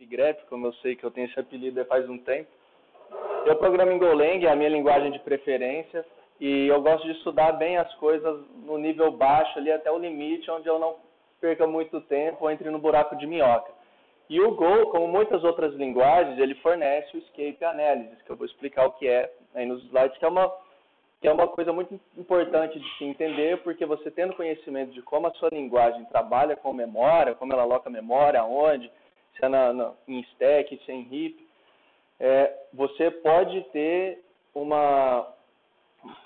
grep, como eu sei que eu tenho esse apelido faz um tempo. Eu programo em Golang, é a minha linguagem de preferência, e eu gosto de estudar bem as coisas no nível baixo, ali até o limite, onde eu não perca muito tempo ou entre no buraco de minhoca. E o Go, como muitas outras linguagens, ele fornece o Escape Analysis, que eu vou explicar o que é aí nos slides, que é uma coisa muito importante de se entender, porque você tendo conhecimento de como a sua linguagem trabalha com memória, como ela aloca memória, aonde, se é em stack, se é em heap, você pode ter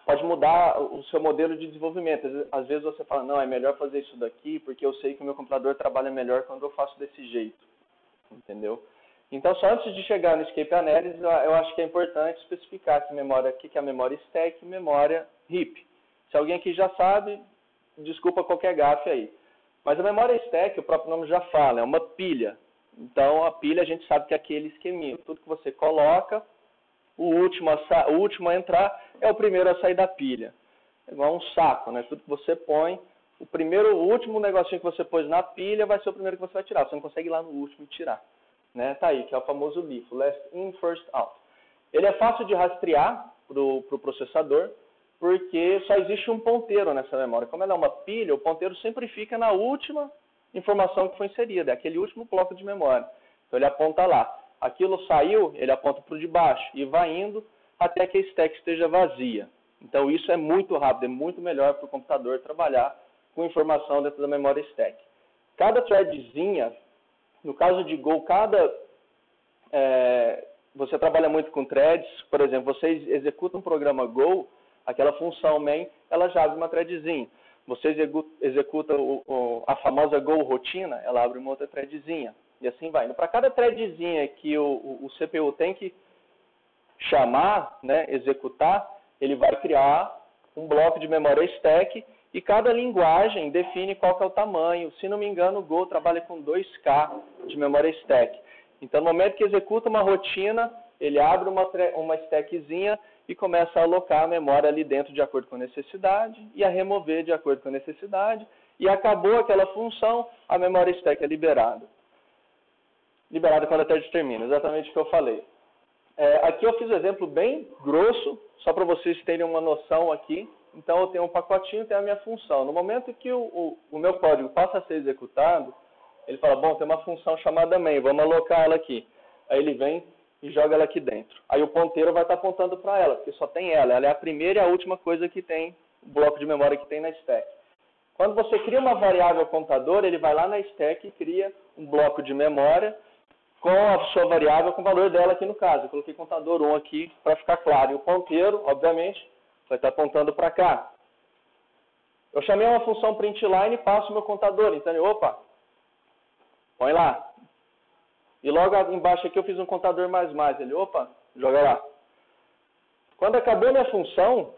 pode mudar o seu modelo de desenvolvimento. Às vezes você fala, não, é melhor fazer isso daqui, porque eu sei que o meu computador trabalha melhor quando eu faço desse jeito, entendeu? Então, só antes de chegar no Escape Analysis, eu acho que é importante especificar o que é a memória stack e memória heap. Se alguém aqui já sabe, desculpa qualquer gafe aí. Mas a memória stack, o próprio nome já fala, é uma pilha. Então, a pilha a gente sabe que é aquele esqueminha. Tudo que você coloca, o último a entrar é o primeiro a sair da pilha. É igual um saco, né? Tudo que você põe, o último negocinho que você pôs na pilha vai ser o primeiro que você vai tirar. Você não consegue ir lá no último e tirar. Né? Tá aí, que é o famoso LIFO, Last In, First Out. Ele é fácil de rastrear para o processador, porque só existe um ponteiro nessa memória. Como ela é uma pilha, o ponteiro sempre fica na última informação que foi inserida, é aquele último bloco de memória. Então ele aponta lá. Aquilo saiu, ele aponta para o de baixo e vai indo até que a stack esteja vazia. Então isso é muito rápido, é muito melhor para o computador trabalhar com informação dentro da memória stack. Cada threadzinha, no caso de Go, você trabalha muito com threads, por exemplo, você executa um programa Go, aquela função main, ela já abre uma threadzinha. Você executa a famosa Go rotina, ela abre uma outra threadzinha. E assim vai. Para cada threadzinha que o CPU tem que chamar, né, executar, ele vai criar um bloco de memória stack e cada linguagem define qual que é o tamanho. Se não me engano, o Go trabalha com 2K de memória stack. Então, no momento que executa uma rotina, ele abre uma stackzinha e começa a alocar a memória ali dentro de acordo com a necessidade e a remover de acordo com a necessidade. E acabou aquela função, a memória stack é liberada. Liberada quando a thread termina, exatamente o que eu falei. Aqui eu fiz um exemplo bem grosso, só para vocês terem uma noção aqui. Então, eu tenho um pacotinho, tenho a minha função. No momento que o meu código passa a ser executado, ele fala, bom, tem uma função chamada main, vamos alocar ela aqui. Aí ele vem e joga ela aqui dentro. Aí o ponteiro vai estar apontando para ela, porque só tem ela. Ela é a primeira e a última coisa que tem, o bloco de memória que tem na stack. Quando você cria uma variável contador, ele vai lá na stack e cria um bloco de memória com a sua variável, com o valor dela aqui no caso. Eu coloquei contador 1 aqui para ficar claro. E o ponteiro, obviamente, vai estar apontando para cá. Eu chamei uma função printline e passo o meu contador. Então, opa, põe lá. E logo embaixo aqui eu fiz um contador mais. Ele, opa, joga lá. Quando acabou minha função,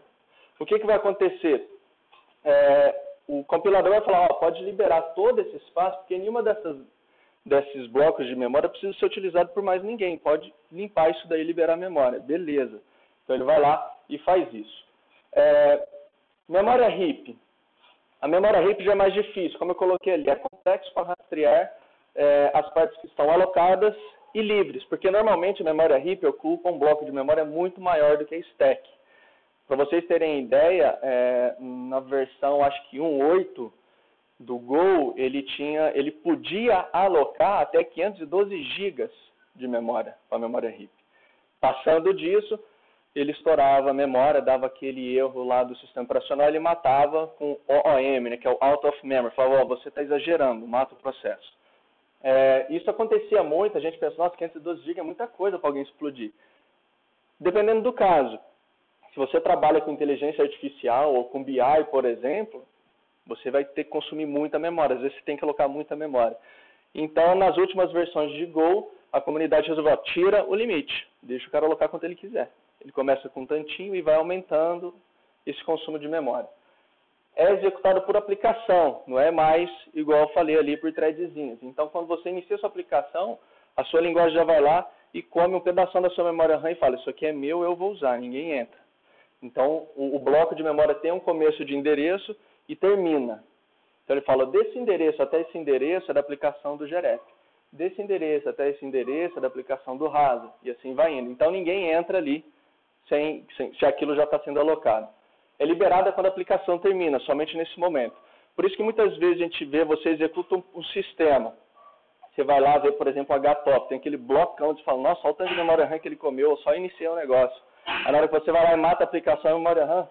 o que vai acontecer? O compilador vai falar, pode liberar todo esse espaço, porque nenhuma desses blocos de memória precisa ser utilizado por mais ninguém. Pode limpar isso daí e liberar a memória. Beleza. Então ele vai lá e faz isso. Memória heap. A memória heap já é mais difícil. Como eu coloquei ali, é complexo para rastrear as partes que estão alocadas e livres. Porque normalmente a memória heap ocupa um bloco de memória muito maior do que a stack. Para vocês terem ideia, na versão, acho que 1.8 do Go, ele podia alocar até 512 GB de memória para a memória heap. Passando disso, ele estourava a memória, dava aquele erro lá do sistema operacional, ele matava com OOM, né, que é o Out of Memory. Falava, você está exagerando, mata o processo. Isso acontecia muito, a gente pensa, nossa, 512 GB é muita coisa para alguém explodir. Dependendo do caso. Se você trabalha com inteligência artificial ou com BI, por exemplo, você vai ter que consumir muita memória. Às vezes você tem que alocar muita memória. Então, nas últimas versões de Go, a comunidade resolveu, tira o limite. Deixa o cara alocar quanto ele quiser. Ele começa com um tantinho e vai aumentando esse consumo de memória. É executado por aplicação, não é mais igual eu falei ali por threadzinhos. Então, quando você inicia sua aplicação, a sua linguagem já vai lá e come um pedaço da sua memória RAM e fala, isso aqui é meu, eu vou usar, ninguém entra. Então, o bloco de memória tem um começo de endereço e termina. Então, ele fala, desse endereço até esse endereço é da aplicação do grep. desse endereço até esse endereço da aplicação do rasa, e assim vai indo. Então ninguém entra ali se aquilo já está sendo alocado. É liberada quando a aplicação termina, somente nesse momento. Por isso que muitas vezes a gente vê, você executa um sistema. Você vai lá ver, por exemplo, o HTOP, tem aquele blocão de fala, nossa, olha o tanto de memória RAM que ele comeu, eu só iniciei o negócio. Aí na hora que você vai lá e mata a aplicação, a memória RAM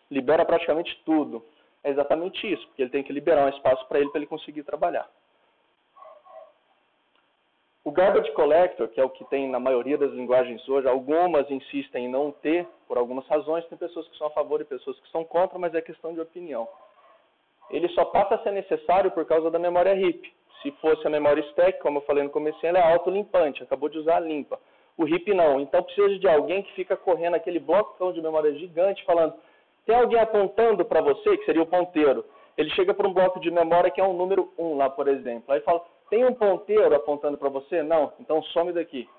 libera praticamente tudo. É exatamente isso, porque ele tem que liberar um espaço para ele conseguir trabalhar. O Garbage Collector, que é o que tem na maioria das linguagens hoje, algumas insistem em não ter, por algumas razões, tem pessoas que são a favor e pessoas que são contra, mas é questão de opinião. Ele só passa a ser necessário por causa da memória RIP. Se fosse a memória stack, como eu falei no começo, ela é autolimpante, acabou de usar a limpa. O RIP não. Então precisa de alguém que fica correndo aquele blocão de memória gigante, falando, tem alguém apontando para você, que seria o ponteiro. Ele chega para um bloco de memória que é um número 1 lá, por exemplo. Aí fala, tem um ponteiro apontando para você? Não, então some daqui.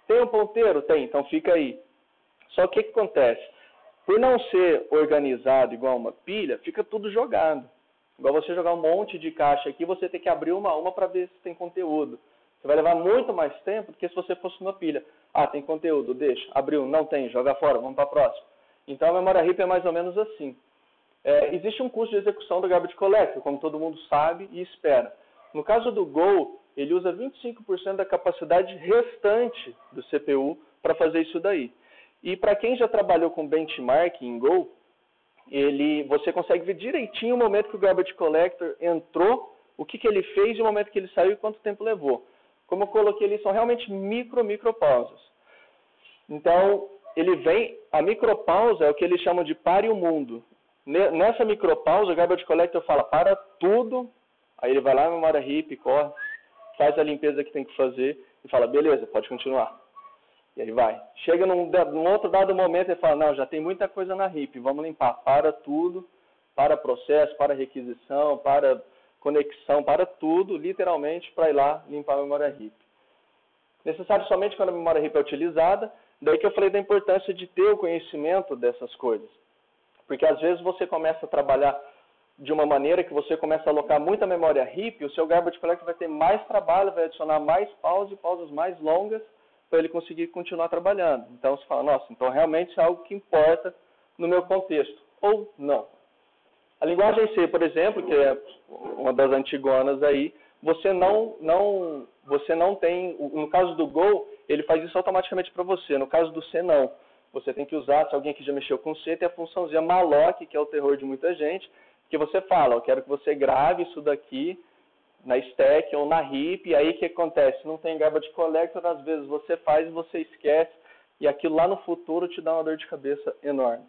Tem um ponteiro? Tem, então fica aí. Só que o que acontece? Por não ser organizado igual uma pilha, fica tudo jogado. Igual você jogar um monte de caixa aqui, você tem que abrir uma a uma para ver se tem conteúdo. Você vai levar muito mais tempo do que se você fosse uma pilha. Ah, tem conteúdo, deixa. Abriu, não tem, joga fora, vamos para a próxima. Então a memória RIP é mais ou menos assim. Existe um custo de execução do Garbage Collector, como todo mundo sabe e espera. No caso do Go, ele usa 25% da capacidade restante do CPU para fazer isso daí. E para quem já trabalhou com benchmark em Go, você consegue ver direitinho o momento que o Garbage Collector entrou, o que ele fez e o momento que ele saiu e quanto tempo levou. Como eu coloquei ali, são realmente micropausas. Então, a micropausa é o que eles chamam de pare o mundo. Nessa micropausa, o Garbage Collector fala, para tudo, aí ele vai lá na memória RIP, corre, faz a limpeza que tem que fazer e fala, beleza, pode continuar. E aí vai. Chega num outro dado momento e fala, não, já tem muita coisa na RIP, vamos limpar. Para tudo, para processo, para requisição, para conexão, para tudo, literalmente, para ir lá limpar a memória RIP. Necessário somente quando a memória RIP é utilizada, daí que eu falei da importância de ter o conhecimento dessas coisas. Porque às vezes você começa a trabalhar de uma maneira que você começa a alocar muita memória RIP, o seu Garbage Collector vai ter mais trabalho, vai adicionar mais pausas e pausas mais longas, para ele conseguir continuar trabalhando. Então, você fala, nossa, então realmente isso é algo que importa no meu contexto. Ou não. A linguagem C, por exemplo, que é uma das antigonas aí, você não tem, no caso do Go, ele faz isso automaticamente para você. No caso do C, não. Você tem que usar, se alguém que já mexeu com C, tem a funçãozinha malloc, que é o terror de muita gente, que você fala, eu quero que você grave isso daqui, na stack ou na RIP, e aí o que acontece? Não tem Garbage Collector, às vezes você faz e você esquece, e aquilo lá no futuro te dá uma dor de cabeça enorme.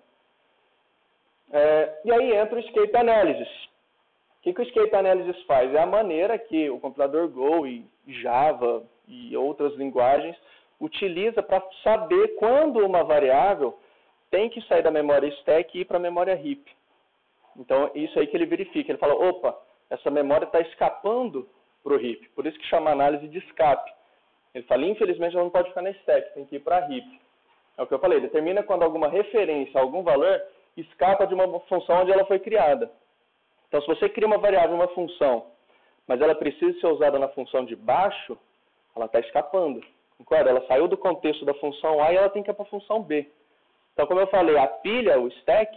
E aí entra o Escape Analysis. O que o Escape Analysis faz? É a maneira que o compilador Go e Java e outras linguagens utiliza para saber quando uma variável tem que sair da memória stack e ir para a memória RIP. Então, isso aí que ele verifica. Ele fala, opa, essa memória está escapando para o RIP. Por isso que chama análise de escape. Ele fala, infelizmente, ela não pode ficar na stack, tem que ir para a RIP. É o que eu falei, determina quando alguma referência, algum valor, escapa de uma função onde ela foi criada. Então, se você cria uma variável, uma função, mas ela precisa ser usada na função de baixo, ela está escapando. Concorda? Ela saiu do contexto da função A e ela tem que ir para a função B. Então, como eu falei, a pilha, o stack,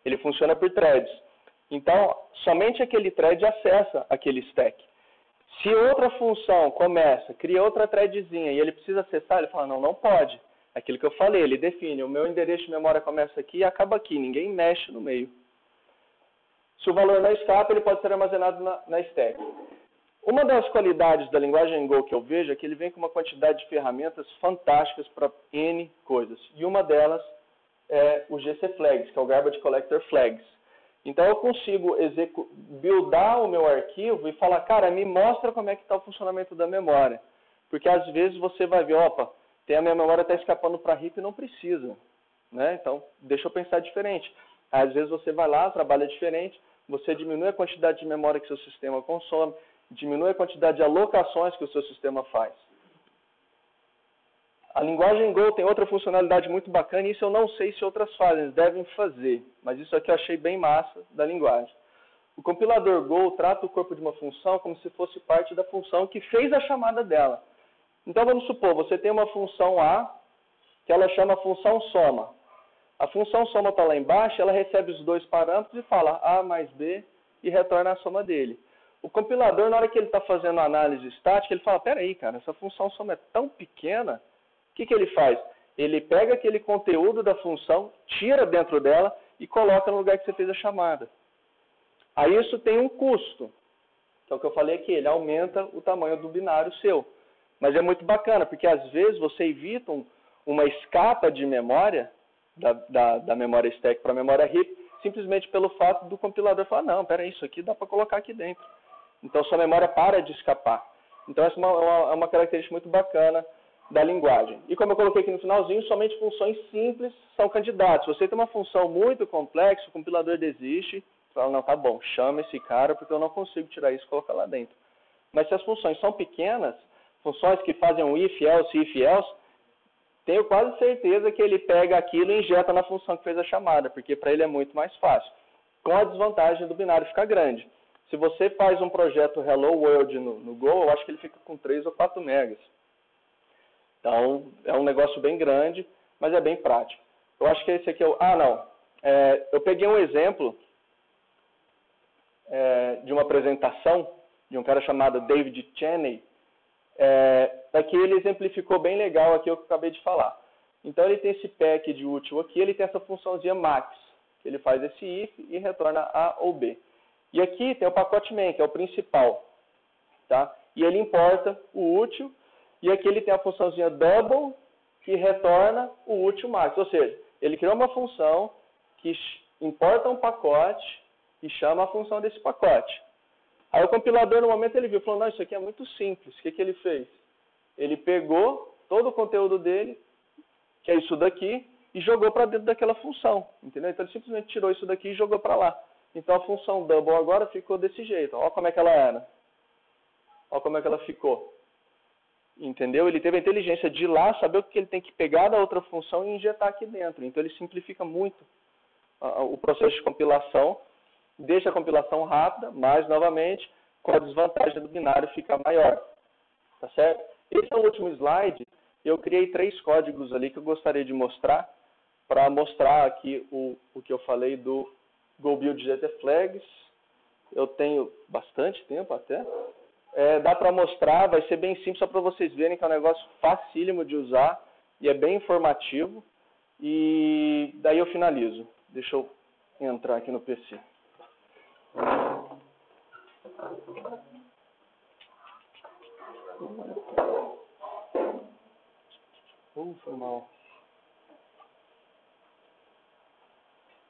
ele funciona por threads. Então, somente aquele thread acessa aquele stack. Se outra função começa, cria outra threadzinha e ele precisa acessar, ele fala, não pode. Aquilo que eu falei, ele define, o meu endereço de memória começa aqui e acaba aqui, ninguém mexe no meio. Se o valor não escapa, ele pode ser armazenado na stack. Uma das qualidades da linguagem Go que eu vejo é que ele vem com uma quantidade de ferramentas fantásticas para N coisas. E uma delas é o GC Flags, que é o Garbage Collector Flags. Então, eu consigo buildar o meu arquivo e falar, cara, me mostra como é que está o funcionamento da memória. Porque, às vezes, você vai ver, opa, a minha memória está escapando para a RIP e não precisa. Né? Então, deixa eu pensar diferente. Às vezes, você vai lá, trabalha diferente, você diminui a quantidade de memória que seu sistema consome, diminui a quantidade de alocações que o seu sistema faz. A linguagem Go tem outra funcionalidade muito bacana, e isso eu não sei se outras fazem, devem fazer, mas isso aqui eu achei bem massa da linguagem. O compilador Go trata o corpo de uma função como se fosse parte da função que fez a chamada dela. Então, vamos supor, você tem uma função A, que ela chama a função soma. A função soma está lá embaixo, ela recebe os dois parâmetros e fala A mais B e retorna a soma dele. O compilador, na hora que ele está fazendo a análise estática, ele fala, peraí, cara, essa função soma é tão pequena, o que ele faz? Ele pega aquele conteúdo da função, tira dentro dela e coloca no lugar que você fez a chamada. Aí isso tem um custo, que é o que eu falei aqui, ele aumenta o tamanho do binário seu. Mas é muito bacana, porque às vezes você evita uma escapa de memória, da memória stack para a memória heap, simplesmente pelo fato do compilador falar, não, peraí, isso aqui dá para colocar aqui dentro. Então, sua memória para de escapar. Então, essa é uma característica muito bacana da linguagem. E como eu coloquei aqui no finalzinho, somente funções simples são candidatos. Se você tem uma função muito complexa, o compilador desiste, fala, não, tá bom, chama esse cara, porque eu não consigo tirar isso e colocar lá dentro. Mas se as funções são pequenas, funções que fazem um if, else, tenho quase certeza que ele pega aquilo e injeta na função que fez a chamada, porque para ele é muito mais fácil. Com a desvantagem do binário ficar grande. Se você faz um projeto Hello World no Go, eu acho que ele fica com 3 ou 4 megas. Então, é um negócio bem grande, mas é bem prático. Eu acho que esse aqui é o... eu peguei um exemplo de uma apresentação de um cara chamado David Cheney. Aqui ele exemplificou bem legal aqui o que eu acabei de falar. Então, ele tem esse pack de útil aqui, ele tem essa funçãozinha max, que ele faz esse if e retorna A ou B. E aqui tem o pacote main, que é o principal. Tá? E ele importa o útil, e aqui ele tem a funçãozinha double, que retorna o útil max. Ou seja, ele criou uma função que importa um pacote e chama a função desse pacote. Aí o compilador, no momento, ele viu, falou, não, isso aqui é muito simples. O que ele fez? Ele pegou todo o conteúdo dele, que é isso daqui, e jogou para dentro daquela função. Entendeu? Então ele simplesmente tirou isso daqui e jogou para lá. Então a função double agora ficou desse jeito. Olha como é que ela era. Olha como é que ela ficou. Entendeu? Ele teve a inteligência de ir lá, saber o que ele tem que pegar da outra função e injetar aqui dentro. Então ele simplifica muito o processo de compilação, deixa a compilação rápida, mas novamente com a desvantagem do binário fica maior. Tá certo? Esse é o último slide. Eu criei 3 códigos ali que eu gostaria de mostrar, para mostrar aqui o que eu falei do Go Build GTFlags. Eu tenho bastante tempo até. Dá para mostrar, vai ser bem simples, só para vocês verem que é um negócio facílimo de usar e é bem informativo. E daí eu finalizo. Deixa eu entrar aqui no PC. Foi mal.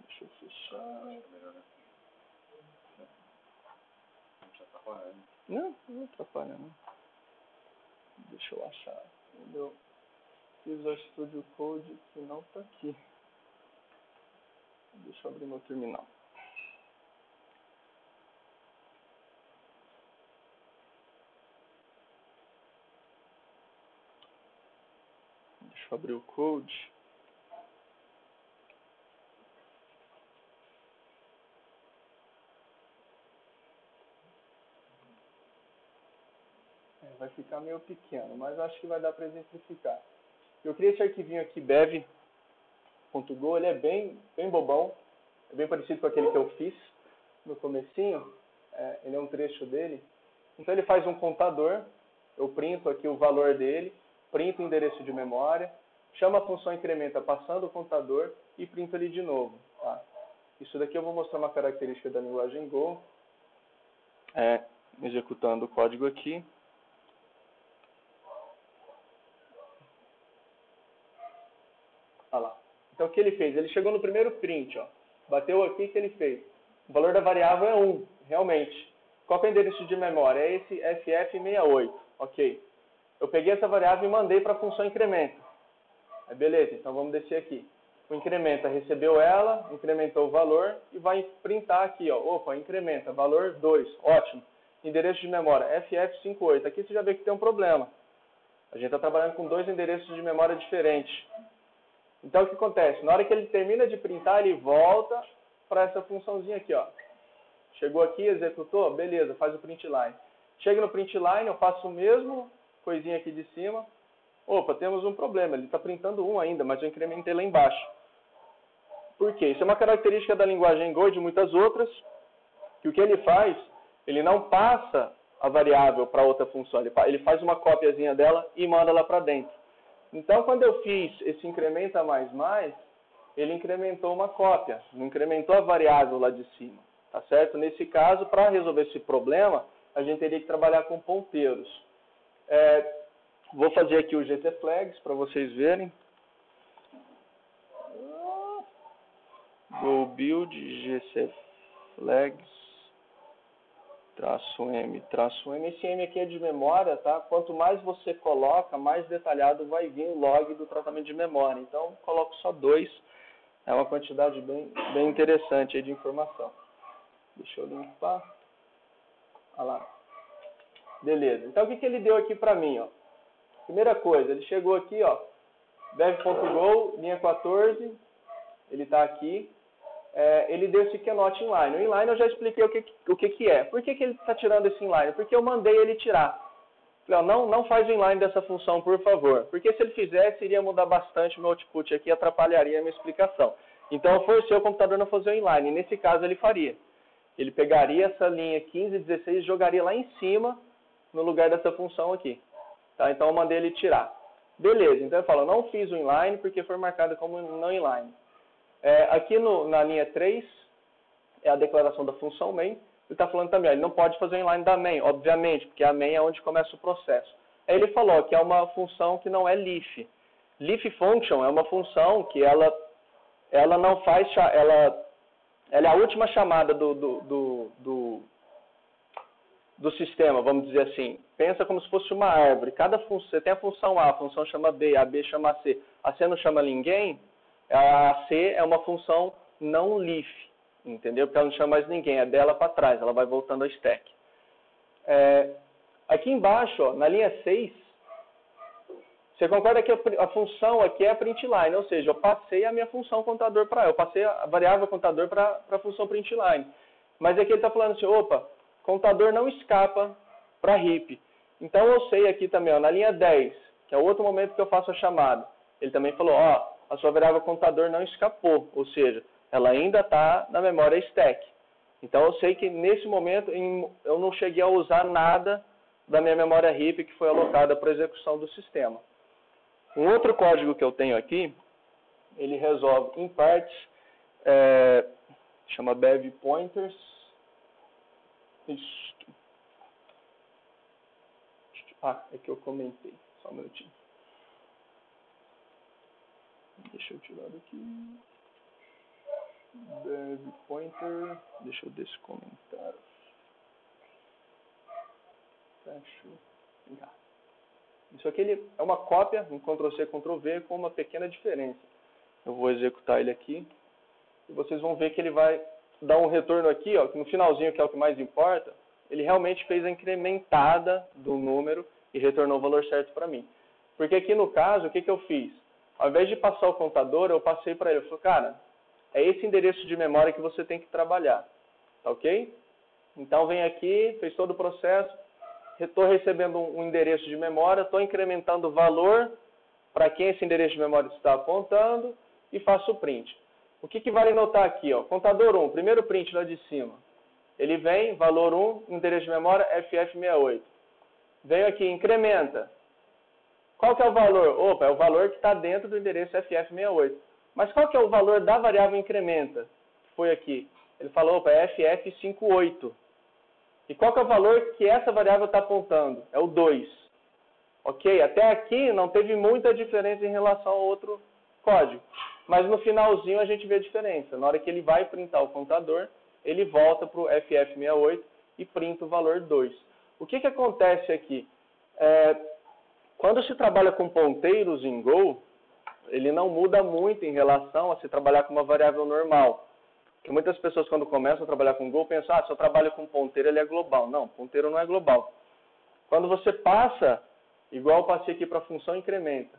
Deixa eu fechar. Não atrapalha, não. Deixa eu achar. Eu fiz o Studio Code que não está aqui. Deixa eu abrir meu terminal. Deixa eu abrir o code. Vai ficar meio pequeno, mas acho que vai dar para exemplificar. Eu criei esse arquivinho aqui, bev.go, ele é bem bobão, é bem parecido com aquele que eu fiz no comecinho, ele é um trecho dele. Então ele faz um contador, eu printo aqui o valor dele, printo o endereço de memória, chama a função incrementa passando o contador e printo ele de novo. Tá? Isso daqui eu vou mostrar uma característica da linguagem Go, executando o código aqui. Olha lá. Então o que ele fez? Ele chegou no primeiro print, ó. Bateu aqui, o que ele fez? O valor da variável é 1, realmente. Qual que é o endereço de memória? É esse FF68, ok. Eu peguei essa variável e mandei para a função incrementa. Beleza, então vamos descer aqui. O incrementa recebeu ela, incrementou o valor e vai printar aqui, ó. Opa, incrementa, valor 2, ótimo. Endereço de memória, FF58. Aqui você já vê que tem um problema. A gente está trabalhando com 2 endereços de memória diferentes. Então, o que acontece? Na hora que ele termina de printar, ele volta para essa funçãozinha aqui, ó. Chegou aqui, executou, beleza, faz o print line. Chega no print line, eu faço o mesmo coisinha aqui de cima. Opa, temos um problema, ele está printando 1 ainda, mas eu incrementei lá embaixo. Por quê? Isso é uma característica da linguagem Go e de muitas outras, que o que ele faz, ele não passa a variável para outra função, ele faz uma cópiazinha dela e manda lá para dentro. Então, quando eu fiz esse incrementa mais, ele incrementou uma cópia, não incrementou a variável lá de cima, tá certo? Nesse caso, para resolver esse problema, a gente teria que trabalhar com ponteiros. Vou fazer aqui o GT Flags para vocês verem. Go build GC Flags -M. Esse M aqui é de memória, tá? Quanto mais você coloca, mais detalhado vai vir o log do tratamento de memória. Então, coloco só 2. É uma quantidade bem interessante aí de informação. Deixa eu limpar. Olha lá. Beleza. Então, o que ele deu aqui para mim, ó? Primeira coisa, ele chegou aqui, ó. Dev.go, linha 14. Ele está aqui. Ele deu esse cannot inline. O inline eu já expliquei o que é. Por que ele está tirando esse inline? Porque eu mandei ele tirar. Falei, não faz o inline dessa função, por favor. Porque se ele fizesse, iria mudar bastante o meu output aqui e atrapalharia a minha explicação. Então eu forcei o computador a não fazer o inline. E nesse caso ele faria. Ele pegaria essa linha 15 e 16 e jogaria lá em cima, no lugar dessa função aqui. Tá? Então eu mandei ele tirar. Beleza, então eu falo, não fiz o inline porque foi marcado como não inline. Aqui na linha 3, é a declaração da função main. Ele está falando também, ele não pode fazer o inline da main, obviamente, porque a main é onde começa o processo. Aí ele falou que é uma função que não é leaf. Leaf function é uma função que ela não faz, ela é a última chamada do sistema, vamos dizer assim. Pensa como se fosse uma árvore. Você tem a função A função chama B, a B chama C. A C não chama ninguém. A C é uma função não leaf, entendeu? Porque ela não chama mais ninguém, é dela para trás, ela vai voltando ao stack. Aqui embaixo, ó, na linha 6, você concorda que a função aqui é a print line, ou seja, eu passei a minha função contador para ela, eu passei a variável contador para a função print line. Mas aqui ele está falando assim, opa, contador não escapa para heap. Então eu sei aqui também, ó, na linha 10, que é o outro momento que eu faço a chamada, ele também falou, ó, a sua variável contador não escapou, ou seja, ela ainda está na memória stack. Então eu sei que nesse momento eu não cheguei a usar nada da minha memória heap que foi alocada para a execução do sistema. Um outro código que eu tenho aqui, ele resolve em partes, chama bev pointers. É que eu comentei, só um minutinho. Deixa eu tirar daqui. Bev pointer. Deixa eu descomentar. Fecho. Isso aqui é uma cópia, um Ctrl+C, Ctrl+V, com uma pequena diferença. Eu vou executar ele aqui. E vocês vão ver que ele vai dar um retorno aqui, ó, que no finalzinho, que é o que mais importa, ele realmente fez a incrementada do número e retornou o valor certo para mim. Porque aqui no caso, o que eu fiz? Ao invés de passar o contador, eu passei para ele. Eu falei, cara, é esse endereço de memória que você tem que trabalhar. Tá ok? Então vem aqui, fez todo o processo, estou recebendo um endereço de memória, estou incrementando o valor para quem esse endereço de memória está apontando e faço o print. O que vale notar aqui? Ó, contador 1, primeiro print lá de cima. Ele vem, valor 1, endereço de memória FF68. Veio aqui, incrementa. Qual que é o valor? Opa, é o valor que está dentro do endereço FF68. Mas qual que é o valor da variável incrementa? Que foi aqui. Ele falou, opa, é FF58. E qual que é o valor que essa variável está apontando? É o 2. Ok? Até aqui não teve muita diferença em relação ao outro código. Mas no finalzinho a gente vê a diferença. Na hora que ele vai printar o contador, ele volta para o FF68 e printa o valor 2. O que acontece aqui? Quando se trabalha com ponteiros em Go, ele não muda muito em relação a se trabalhar com uma variável normal. Porque muitas pessoas, quando começam a trabalhar com Go, pensam, se eu trabalho com ponteiro, ele é global. Não, ponteiro não é global. Quando você passa, igual eu passei aqui para a função incrementa,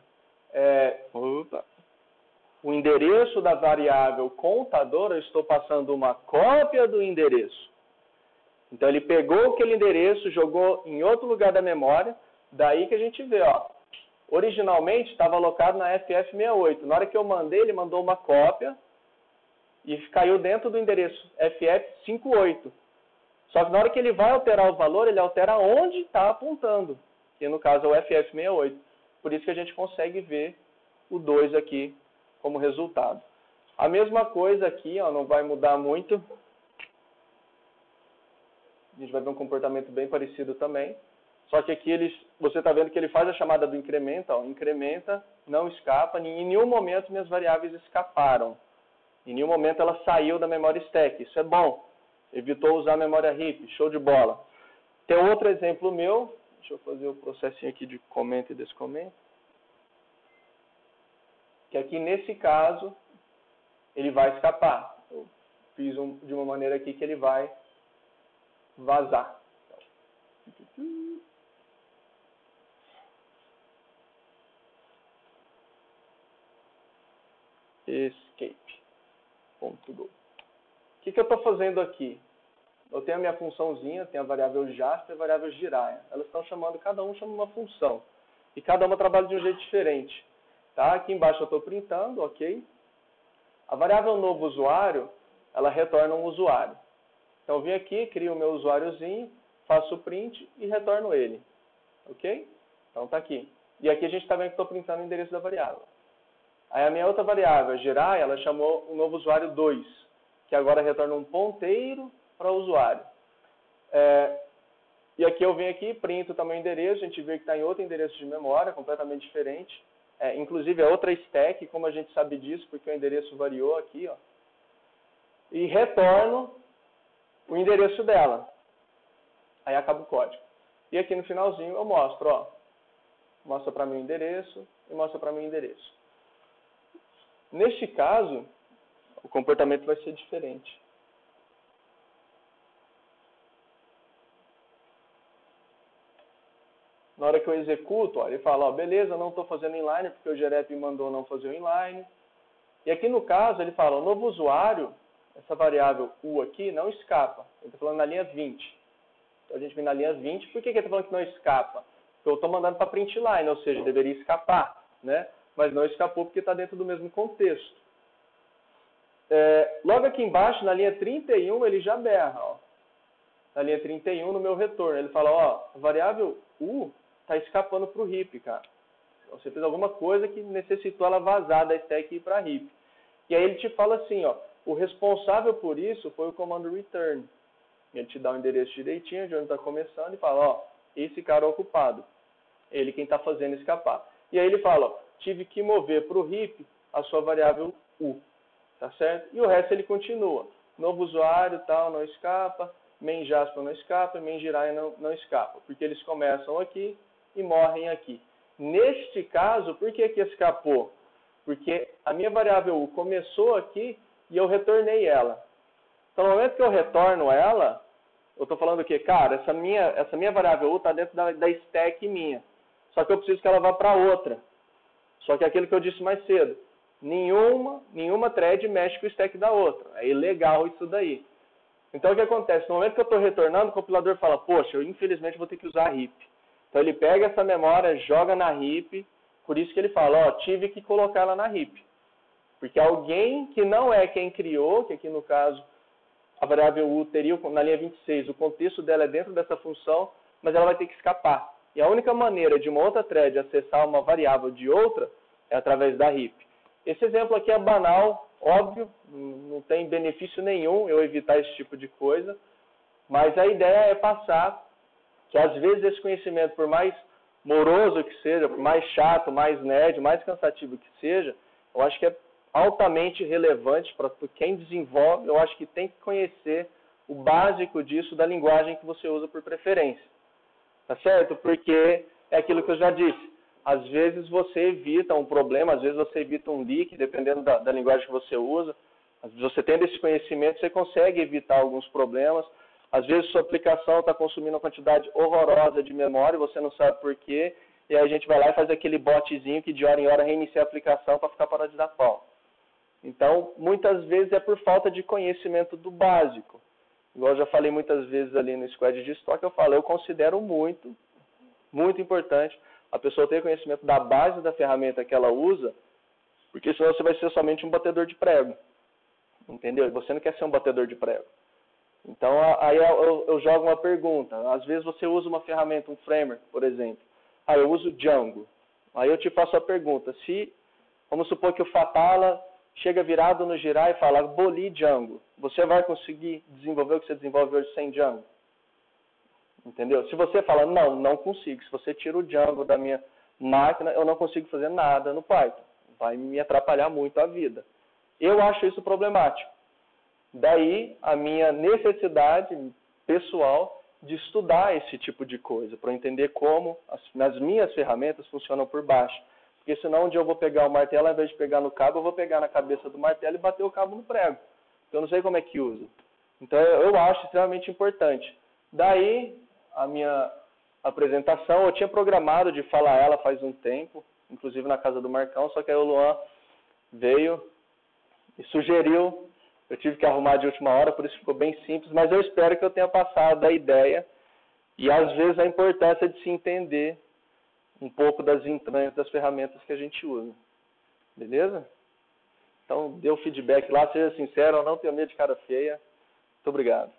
o endereço da variável contador, eu estou passando uma cópia do endereço. Então, ele pegou aquele endereço, jogou em outro lugar da memória, daí que a gente vê, ó, originalmente estava alocado na FF68. Na hora que eu mandei, ele mandou uma cópia e caiu dentro do endereço FF58. Só que na hora que ele vai alterar o valor, ele altera onde está apontando, que no caso é o FF68. Por isso que a gente consegue ver o 2 aqui como resultado. A mesma coisa aqui, ó, não vai mudar muito. A gente vai ver um comportamento bem parecido também. Só que aqui você está vendo que ele faz a chamada do incrementa, ó, incrementa, não escapa. Em nenhum momento minhas variáveis escaparam. Em nenhum momento ela saiu da memória stack. Isso é bom. Evitou usar a memória heap. Show de bola. Tem outro exemplo meu. Deixa eu fazer o processinho aqui de comenta e descomenta. Que aqui nesse caso ele vai escapar. Eu fiz de uma maneira aqui que ele vai vazar. Escape.go. O que eu estou fazendo aqui? Eu tenho a minha funçãozinha, tenho a variável Jasper e a variável Jiraiya. Elas estão chamando, cada um chama uma função. E cada uma trabalha de um jeito diferente. Tá? Aqui embaixo eu estou printando, ok? A variável novo usuário, ela retorna um usuário. Então eu vim aqui, crio o meu usuáriozinho, faço o print e retorno ele. Ok? Então está aqui. E aqui a gente está vendo que estou printando o endereço da variável. Aí a minha outra variável, a Jiraiya, ela chamou o novo usuário 2, que agora retorna um ponteiro para o usuário. E aqui eu venho aqui, printo também o endereço, a gente vê que está em outro endereço de memória, completamente diferente. Inclusive é outra stack, como a gente sabe disso, porque o endereço variou aqui, ó. E retorno o endereço dela. Aí acaba o código. E aqui no finalzinho eu mostro, ó. Mostra para mim o endereço e mostra para mim o endereço. Neste caso, o comportamento vai ser diferente. Na hora que eu executo, ó, ele fala, ó, beleza, não estou fazendo inline, porque o grep mandou não fazer o inline. E aqui no caso, ele fala, o novo usuário, essa variável U aqui, não escapa. Ele está falando na linha 20. Então a gente vem na linha 20. Por que ele está falando que não escapa? Porque eu estou mandando para print line, ou seja, deveria escapar, né? Mas não escapou porque está dentro do mesmo contexto. Logo aqui embaixo, na linha 31, ele já berra, ó. Na linha 31, no meu retorno, ele fala, ó, a variável U está escapando para o heap, cara. Então, você fez alguma coisa que necessitou ela vazar da stack e ir para a heap. E aí ele te fala assim, ó, o responsável por isso foi o comando return. Ele te dá o endereço direitinho, de onde está começando, e fala, ó, esse cara é ocupado. Ele quem está fazendo escapar. E aí ele fala, ó, tive que mover para o heap a sua variável U. Tá certo? E o resto ele continua. Novo usuário, tal, não escapa. Main Jasper não escapa. Main Jiraiya não escapa. Porque eles começam aqui e morrem aqui. Neste caso, por que escapou? Porque a minha variável U começou aqui e eu retornei ela. Então, no momento que eu retorno ela, eu estou falando o quê? Cara, essa minha variável U está dentro da stack minha. Só que eu preciso que ela vá para outra. Só que aquilo que eu disse mais cedo. Nenhuma thread mexe com o stack da outra. É ilegal isso daí. Então, o que acontece? No momento que eu estou retornando, o compilador fala, poxa, eu infelizmente vou ter que usar a heap. Então, ele pega essa memória, joga na heap, por isso que ele fala, ó, tive que colocar ela na heap. Porque alguém que não é quem criou, que aqui no caso, a variável U teria, na linha 26, o contexto dela é dentro dessa função, mas ela vai ter que escapar. E a única maneira de uma outra thread acessar uma variável de outra é através da heap. Esse exemplo aqui é banal, óbvio, não tem benefício nenhum eu evitar esse tipo de coisa, mas a ideia é passar que às vezes esse conhecimento, por mais moroso que seja, por mais chato, mais nerd, mais cansativo que seja, eu acho que é altamente relevante para quem desenvolve, eu acho que tem que conhecer o básico disso da linguagem que você usa por preferência. Tá certo? Porque é aquilo que eu já disse. Às vezes você evita um problema, às vezes você evita um leak, dependendo da linguagem que você usa. Às vezes você tendo esse conhecimento, você consegue evitar alguns problemas. Às vezes sua aplicação está consumindo uma quantidade horrorosa de memória, você não sabe por quê, e aí a gente vai lá e faz aquele botzinho que de hora em hora reinicia a aplicação para ficar parado de dar pau. Então, muitas vezes é por falta de conhecimento do básico. igual eu já falei muitas vezes ali no squad de estoque, eu considero muito importante a pessoa ter conhecimento da base da ferramenta que ela usa, porque senão você vai ser somente um batedor de prego. Entendeu? Você não quer ser um batedor de prego. Então, aí eu jogo uma pergunta. Às vezes você usa uma ferramenta, um framework, por exemplo. Eu uso Django. Aí eu te faço a pergunta. Vamos supor que o Fatala chega virado no girar e fala, aboli Django. Você vai conseguir desenvolver o que você desenvolve hoje sem Django? Entendeu? Se você fala, não consigo. Se você tira o Django da minha máquina, eu não consigo fazer nada no Python. Vai me atrapalhar muito a vida. Eu acho isso problemático. Daí a minha necessidade pessoal de estudar esse tipo de coisa, para entender como as minhas ferramentas funcionam por baixo. Porque senão, onde eu vou pegar o martelo, ao invés de pegar no cabo, eu vou pegar na cabeça do martelo e bater o cabo no prego. Então, eu não sei como é que usa. Então, eu acho extremamente importante. Daí, a minha apresentação, eu tinha programado de falar ela faz um tempo, inclusive na casa do Marcão, só que aí o Luan veio e sugeriu, eu tive que arrumar de última hora, por isso ficou bem simples, mas eu espero que eu tenha passado a ideia e, às vezes, a importância de se entender um pouco das entranhas das ferramentas que a gente usa. Beleza? Então, dê o feedback lá, seja sincero, não tenha medo de cara feia. Muito obrigado.